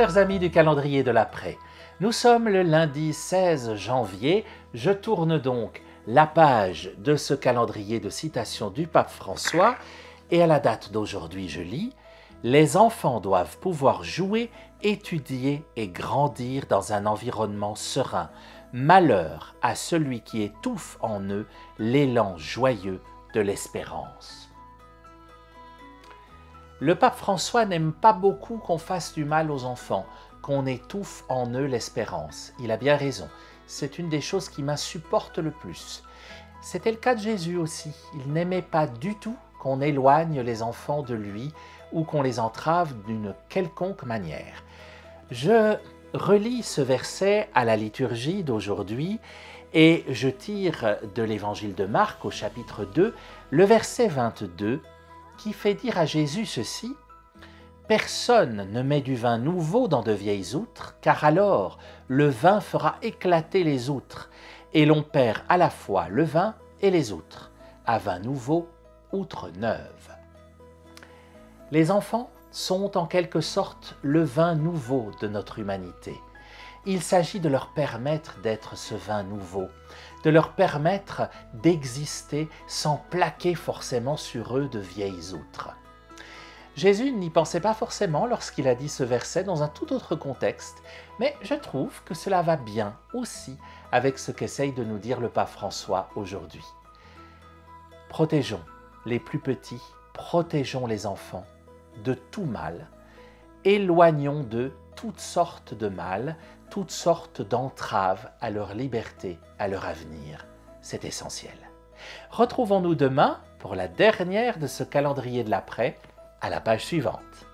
chers amis du calendrier de l'Après. Nous sommes le lundi 16 janvier. Je tourne donc la page de ce calendrier de citation du pape François et à la date d'aujourd'hui, je lis « Les enfants doivent pouvoir jouer, étudier et grandir dans un environnement serein. Malheur à celui qui étouffe en eux l'élan joyeux de l'espérance. » Le pape François n'aime pas beaucoup qu'on fasse du mal aux enfants, qu'on étouffe en eux l'espérance. Il a bien raison, c'est une des choses qui m'insupporte le plus. C'était le cas de Jésus aussi, il n'aimait pas du tout qu'on éloigne les enfants de lui ou qu'on les entrave d'une quelconque manière. Je relis ce verset à la liturgie d'aujourd'hui et je tire de l'évangile de Marc au chapitre 2, le verset 22, qui fait dire à Jésus ceci « Personne ne met du vin nouveau dans de vieilles outres, car alors le vin fera éclater les outres, et l'on perd à la fois le vin et les outres. À vin nouveau, outre neuve. » Les enfants sont en quelque sorte le vin nouveau de notre humanité. Il s'agit de leur permettre d'être ce vin nouveau, de leur permettre d'exister sans plaquer forcément sur eux de vieilles outres. Jésus n'y pensait pas forcément lorsqu'il a dit ce verset dans un tout autre contexte, mais je trouve que cela va bien aussi avec ce qu'essaye de nous dire le pape François aujourd'hui. Protégeons les plus petits, protégeons les enfants de tout mal, éloignons d'eux toutes sortes de mal, toutes sortes d'entraves à leur liberté, à leur avenir. C'est essentiel. Retrouvons-nous demain pour la dernière de ce calendrier de l'Après, à la page suivante.